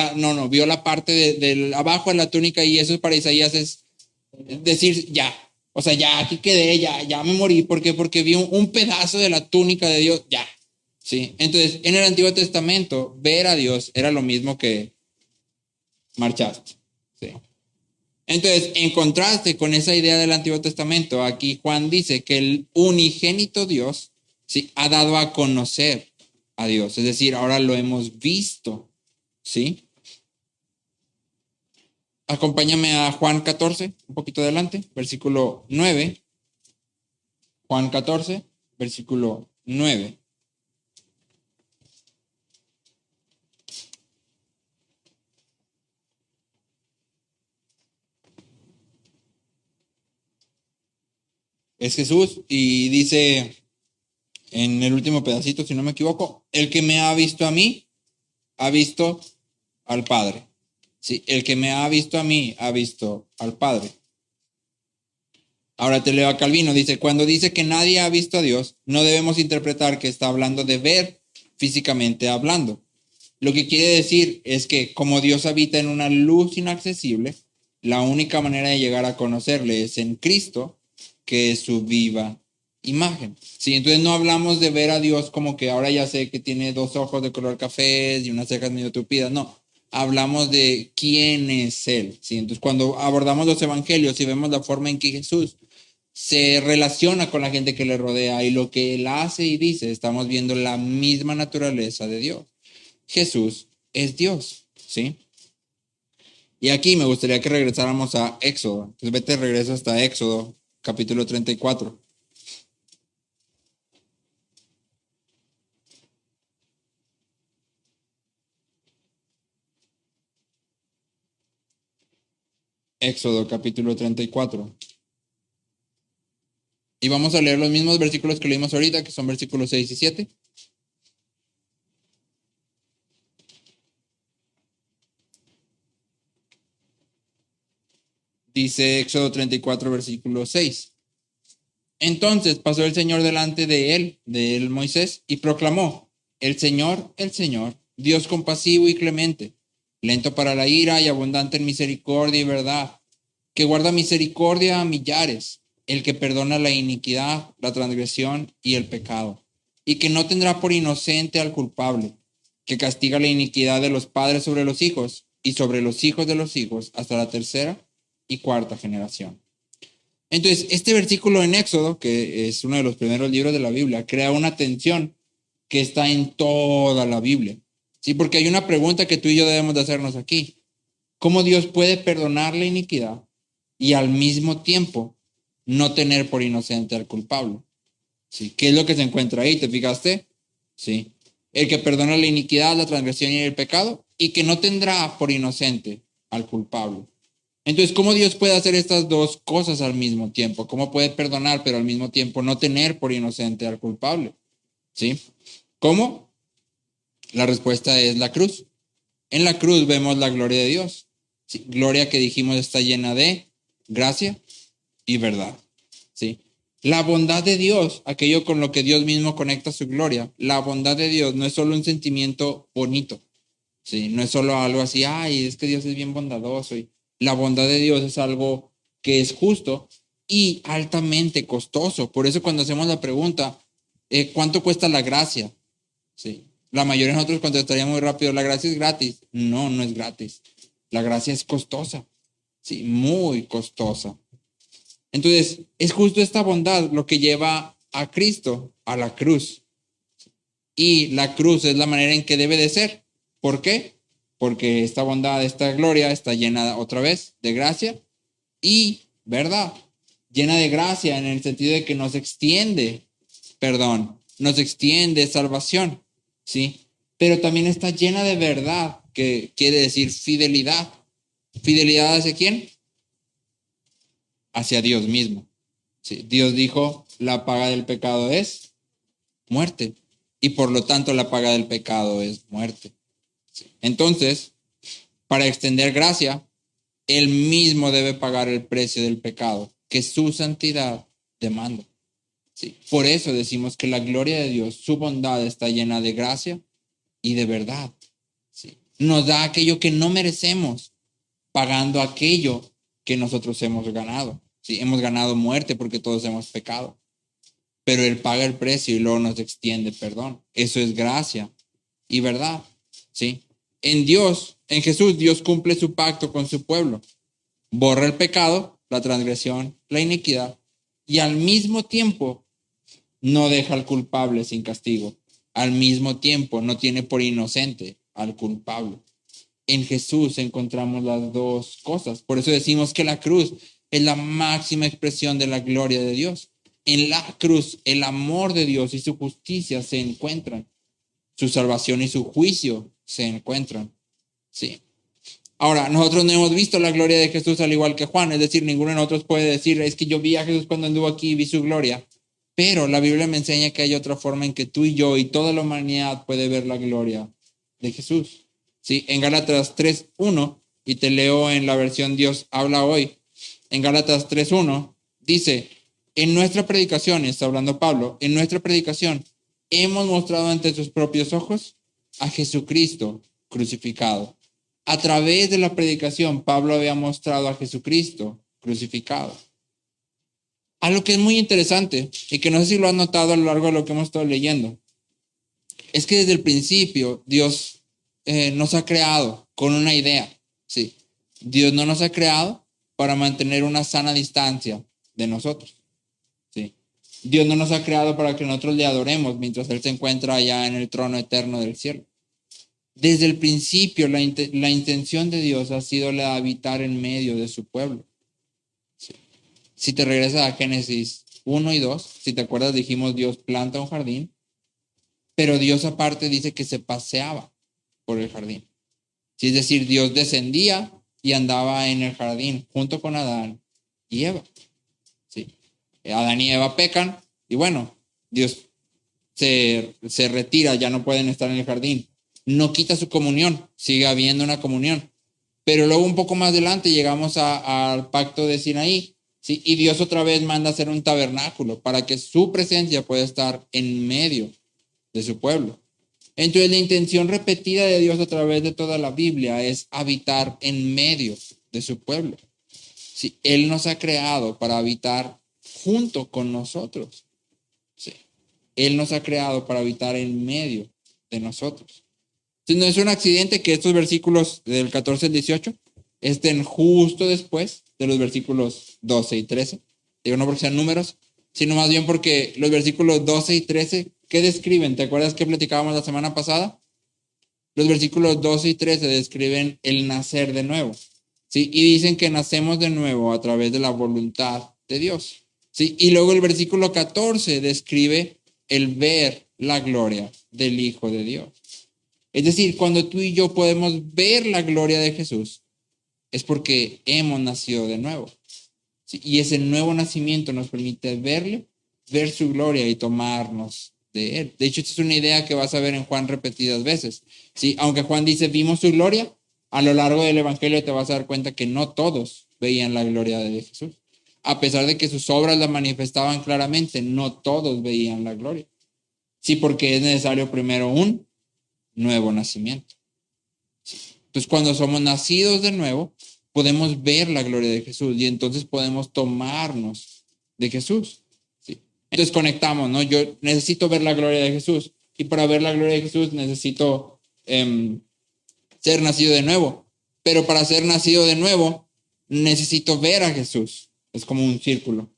vio la parte del abajo de la túnica, y eso para Isaías es decir, ya, o sea, ya aquí quedé, ya me morí. ¿Por qué? Porque vi un pedazo de la túnica de Dios, ya. Sí, entonces en el Antiguo Testamento ver a Dios era lo mismo que marchaste. Sí. Entonces, en contraste con esa idea del Antiguo Testamento, aquí Juan dice que el unigénito Dios, sí, ha dado a conocer a Dios, es decir, ahora lo hemos visto, ¿sí? Acompáñame a Juan 14, un poquito adelante, versículo 9. Juan 14, versículo 9. Es Jesús y dice en el último pedacito, si no me equivoco, el que me ha visto a mí, ha visto al Padre. Sí, el que me ha visto a mí, ha visto al Padre. Ahora te leo a Calvino, dice, cuando dice que nadie ha visto a Dios, no debemos interpretar que está hablando de ver físicamente hablando. Lo que quiere decir es que como Dios habita en una luz inaccesible, la única manera de llegar a conocerle es en Cristo, que es su viva imagen. Sí, entonces no hablamos de ver a Dios como que ahora ya sé que tiene dos ojos de color café y unas cejas medio tupidas, no. Hablamos de quién es Él. ¿Sí? Entonces, cuando abordamos los evangelios y vemos la forma en que Jesús se relaciona con la gente que le rodea y lo que Él hace y dice, estamos viendo la misma naturaleza de Dios. Jesús es Dios, ¿sí? Y aquí me gustaría que regresáramos a Éxodo. Entonces, vete de regreso hasta Éxodo, capítulo 34. Éxodo capítulo 34. Y vamos a leer los mismos versículos que leímos ahorita, que son versículos 6 y 7. Dice Éxodo 34, versículo 6. Entonces pasó el Señor delante de él Moisés, y proclamó, el Señor, Dios compasivo y clemente, lento para la ira y abundante en misericordia y verdad, que guarda misericordia a millares, el que perdona la iniquidad, la transgresión y el pecado, y que no tendrá por inocente al culpable, que castiga la iniquidad de los padres sobre los hijos y sobre los hijos de los hijos hasta la tercera y cuarta generación. Entonces, este versículo en Éxodo, que es uno de los primeros libros de la Biblia, crea una tensión que está en toda la Biblia. Sí, porque hay una pregunta que tú y yo debemos de hacernos aquí. ¿Cómo Dios puede perdonar la iniquidad y al mismo tiempo no tener por inocente al culpable? ¿Sí? ¿Qué es lo que se encuentra ahí? ¿Te fijaste? Sí. El que perdona la iniquidad, la transgresión y el pecado, y que no tendrá por inocente al culpable. Entonces, ¿cómo Dios puede hacer estas dos cosas al mismo tiempo? ¿Cómo puede perdonar, pero al mismo tiempo no tener por inocente al culpable? ¿Sí? ¿Cómo? La respuesta es la cruz. En la cruz vemos la gloria de Dios. ¿Sí? Gloria que dijimos está llena de gracia y verdad. ¿Sí? La bondad de Dios, aquello con lo que Dios mismo conecta su gloria, la bondad de Dios no es solo un sentimiento bonito. ¿Sí? No es solo algo así, ay, es que Dios es bien bondadoso. La bondad de Dios es algo que es justo y altamente costoso. Por eso cuando hacemos la pregunta, ¿cuánto cuesta la gracia? ¿Sí? La mayoría de nosotros contestaría muy rápido, ¿la gracia es gratis? No, no es gratis. La gracia es costosa, ¿sí? Muy costosa. Entonces, es justo esta bondad lo que lleva a Cristo a la cruz. Y la cruz es la manera en que debe de ser. ¿Por qué? Porque esta bondad, esta gloria está llena otra vez de gracia y verdad. Llena de gracia en el sentido de que nos extiende perdón, nos extiende salvación, ¿sí? Pero también está llena de verdad, que quiere decir fidelidad. ¿Fidelidad hacia quién? Hacia Dios mismo. ¿Sí? Dios dijo, la paga del pecado es muerte. Y por lo tanto la paga del pecado es muerte. ¿Sí? Entonces, para extender gracia, Él mismo debe pagar el precio del pecado que su santidad demanda. ¿Sí? Por eso decimos que la gloria de Dios, su bondad está llena de gracia y de verdad. ¿Sí? Nos da aquello que no merecemos, pagando aquello que nosotros hemos ganado. ¿Sí? Hemos ganado muerte porque todos hemos pecado. Pero Él paga el precio y luego nos extiende perdón. Eso es gracia y verdad. ¿Sí? En Dios, en Jesús, Dios cumple su pacto con su pueblo. Borra el pecado, la transgresión, la iniquidad. Y al mismo tiempo no deja al culpable sin castigo. Al mismo tiempo no tiene por inocente al culpable. En Jesús encontramos las dos cosas. Por eso decimos que la cruz es la máxima expresión de la gloria de Dios. En la cruz el amor de Dios y su justicia se encuentran. Su salvación y su juicio se encuentran. Sí. Ahora, nosotros no hemos visto la gloria de Jesús al igual que Juan. Es decir, ninguno de nosotros puede decir, es que yo vi a Jesús cuando anduvo aquí y vi su gloria. Pero la Biblia me enseña que hay otra forma en que tú y yo y toda la humanidad puede ver la gloria de Jesús. ¿Sí? En Gálatas 3:1, y te leo en la versión Dios habla hoy, en Gálatas 3:1, dice, en nuestra predicación, está hablando Pablo, en nuestra predicación hemos mostrado ante sus propios ojos a Jesucristo crucificado. A través de la predicación, Pablo había mostrado a Jesucristo crucificado. Algo que es muy interesante y que no sé si lo has notado a lo largo de lo que hemos estado leyendo, es que desde el principio Dios nos ha creado con una idea. Sí. Dios no nos ha creado para mantener una sana distancia de nosotros. Sí. Dios no nos ha creado para que nosotros le adoremos mientras Él se encuentra allá en el trono eterno del cielo. Desde el principio la intención de Dios ha sido la de habitar en medio de su pueblo. Sí. Si te regresas a Génesis 1 y 2, si te acuerdas dijimos Dios planta un jardín, pero Dios aparte dice que se paseaba por el jardín. Sí, es decir, Dios descendía y andaba en el jardín junto con Adán y Eva. Sí. Adán y Eva pecan y bueno, Dios se retira, ya no pueden estar en el jardín. No quita su comunión, sigue habiendo una comunión. Pero luego un poco más adelante llegamos al pacto de Sinaí, ¿sí? Y Dios otra vez manda hacer un tabernáculo para que su presencia pueda estar en medio de su pueblo. Entonces la intención repetida de Dios a través de toda la Biblia es habitar en medio de su pueblo. ¿Sí? Él nos ha creado para habitar junto con nosotros. ¿Sí? Él nos ha creado para habitar en medio de nosotros. Entonces no es un accidente que estos versículos del 14 al 18 estén justo después de los versículos 12 y 13. Digo, no porque sean números, sino más bien porque los versículos 12 y 13, ¿qué describen? ¿Te acuerdas que platicábamos la semana pasada? Los versículos 12 y 13 describen el nacer de nuevo, ¿sí? Y dicen que nacemos de nuevo a través de la voluntad de Dios, ¿sí? Y luego el versículo 14 describe el ver la gloria del Hijo de Dios. Es decir, cuando tú y yo podemos ver la gloria de Jesús, es porque hemos nacido de nuevo. ¿Sí? Y ese nuevo nacimiento nos permite verle, ver su gloria y tomarnos de él. De hecho, esta es una idea que vas a ver en Juan repetidas veces. ¿Sí? Aunque Juan dice, vimos su gloria, a lo largo del evangelio te vas a dar cuenta que no todos veían la gloria de Jesús. A pesar de que sus obras la manifestaban claramente, no todos veían la gloria. Sí, porque es necesario primero un nuevo nacimiento. Sí. Entonces, cuando somos nacidos de nuevo, podemos ver la gloria de Jesús y entonces podemos tomarnos de Jesús. ¿Sí? Entonces conectamos, ¿no? Yo necesito ver la gloria de Jesús y para ver la gloria de Jesús necesito ser nacido de nuevo. Pero para ser nacido de nuevo necesito ver a Jesús. Es como un círculo.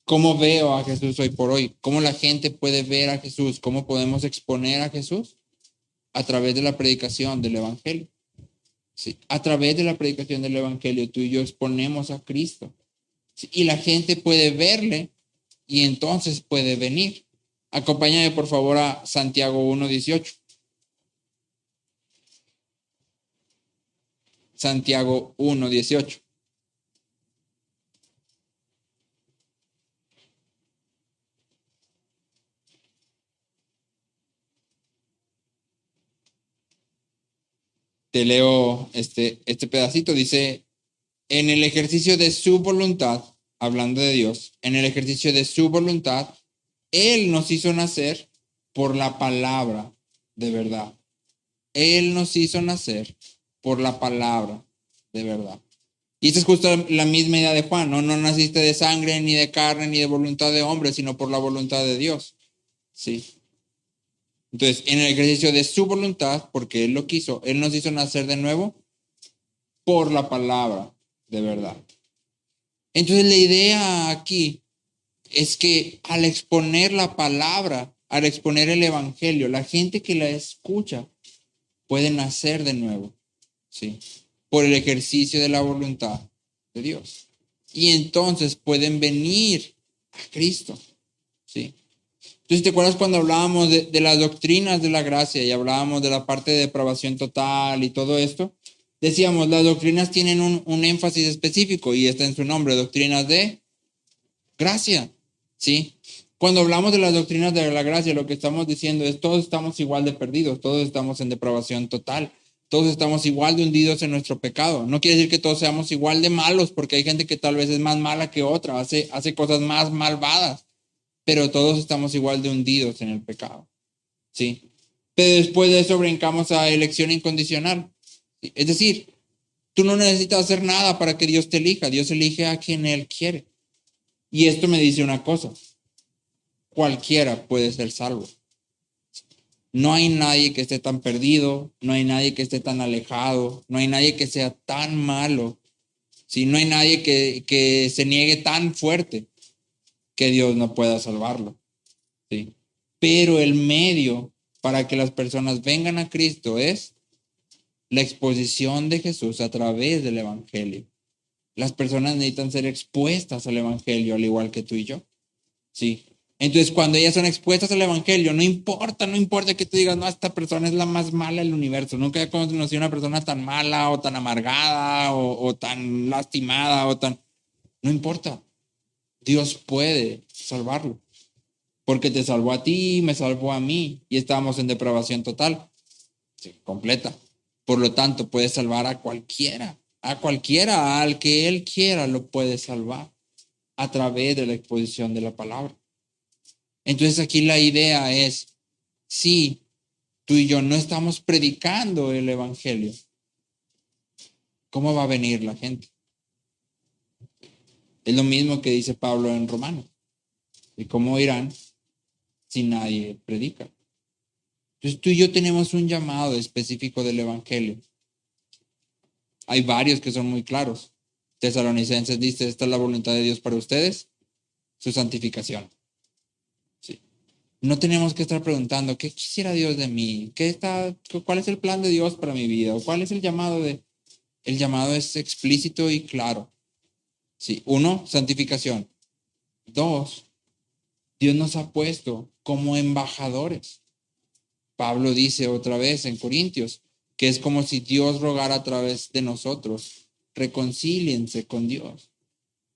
¿Cómo veo a Jesús hoy por hoy? ¿Cómo la gente puede ver a Jesús? ¿Cómo podemos exponer a Jesús? A través de la predicación del Evangelio. Sí, a través de la predicación del Evangelio, tú y yo exponemos a Cristo. Sí, y la gente puede verle y entonces puede venir. Acompáñame por favor a Santiago 1:18. Santiago 1:18. Te leo este pedacito. Dice, en el ejercicio de su voluntad, hablando de Dios, en el ejercicio de su voluntad, Él nos hizo nacer por la palabra de verdad. Él nos hizo nacer por la palabra de verdad. Y esta es justo la misma idea de Juan, ¿no? No naciste de sangre, ni de carne, ni de voluntad de hombre, sino por la voluntad de Dios. Sí. Entonces, en el ejercicio de su voluntad, porque Él lo quiso, Él nos hizo nacer de nuevo por la palabra de verdad. Entonces, la idea aquí es que al exponer la palabra, al exponer el evangelio, la gente que la escucha puede nacer de nuevo, ¿sí? Por el ejercicio de la voluntad de Dios. Y entonces pueden venir a Cristo, ¿sí? Entonces, ¿te acuerdas cuando hablábamos de las doctrinas de la gracia y hablábamos de la parte de depravación total y todo esto? Decíamos, las doctrinas tienen un énfasis específico y está en su nombre, doctrinas de gracia, ¿sí? Cuando hablamos de las doctrinas de la gracia, lo que estamos diciendo es todos estamos igual de perdidos, todos estamos en depravación total, todos estamos igual de hundidos en nuestro pecado. No quiere decir que todos seamos igual de malos, porque hay gente que tal vez es más mala que otra, hace cosas más malvadas, pero todos estamos igual de hundidos en el pecado, ¿sí? Pero después de eso brincamos a elección incondicional, ¿sí? Es decir, tú no necesitas hacer nada para que Dios te elija, Dios elige a quien Él quiere. Y esto me dice una cosa, cualquiera puede ser salvo. No hay nadie que esté tan perdido, no hay nadie que esté tan alejado, no hay nadie que sea tan malo, ¿sí? No hay nadie que se niegue tan fuerte que Dios no pueda salvarlo, ¿sí? Pero el medio para que las personas vengan a Cristo es la exposición de Jesús a través del Evangelio. Las personas necesitan ser expuestas al Evangelio, al igual que tú y yo, ¿sí? Entonces, cuando ellas son expuestas al Evangelio, no importa que tú digas, no, esta persona es la más mala del universo. Nunca he conocido una persona tan mala o tan amargada o tan lastimada o tan... No importa. Dios puede salvarlo. Porque te salvó a ti, me salvó a mí y estábamos en depravación total, sí, completa. Por lo tanto, puede salvar a cualquiera, al que Él quiera lo puede salvar a través de la exposición de la palabra. Entonces aquí la idea es, si tú y yo no estamos predicando el evangelio, ¿cómo va a venir la gente? Es lo mismo que dice Pablo en Romanos. ¿Y cómo irán si nadie predica? Entonces tú y yo tenemos un llamado específico del evangelio. Hay varios que son muy claros. Tesalonicenses dice, esta es la voluntad de Dios para ustedes, su santificación. Sí. No tenemos que estar preguntando, ¿qué quisiera Dios de mí? ¿Cuál es el plan de Dios para mi vida? ¿O cuál es el llamado de...? El llamado es explícito y claro. Sí. 1, santificación. 2, Dios nos ha puesto como embajadores. Pablo dice otra vez en Corintios, que es como si Dios rogara a través de nosotros. Reconcíliense con Dios.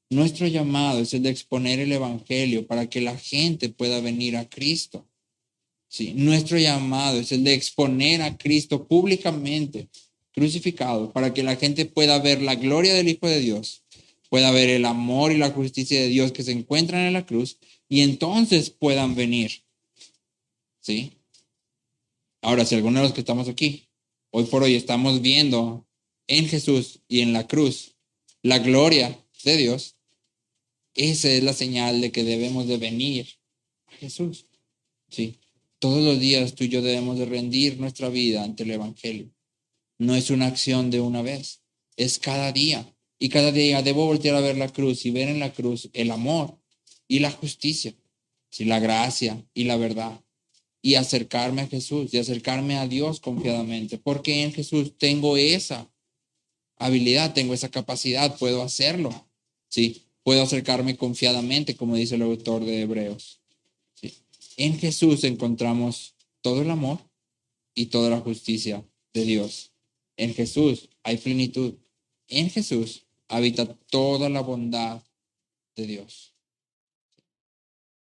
Nuestro llamado es el de exponer el evangelio para que la gente pueda venir a Cristo. Sí, nuestro llamado es el de exponer a Cristo públicamente crucificado para que la gente pueda ver la gloria del Hijo de Dios, pueda ver el amor y la justicia de Dios que se encuentran en la cruz y entonces puedan venir. ¿Sí? Ahora, si alguno de los que estamos aquí, hoy por hoy estamos viendo en Jesús y en la cruz la gloria de Dios, esa es la señal de que debemos de venir a Jesús. ¿Sí? Todos los días tú y yo debemos de rendir nuestra vida ante el Evangelio. No es una acción de una vez, es cada día. Y cada día debo voltear a ver la cruz y ver en la cruz el amor y la justicia, ¿sí? La gracia y la verdad. Y acercarme a Jesús y acercarme a Dios confiadamente, porque en Jesús tengo esa habilidad, tengo esa capacidad, puedo hacerlo. ¿Sí? Puedo acercarme confiadamente, como dice el autor de Hebreos. ¿Sí? En Jesús encontramos todo el amor y toda la justicia de Dios. En Jesús hay plenitud. En Jesús habita toda la bondad de Dios.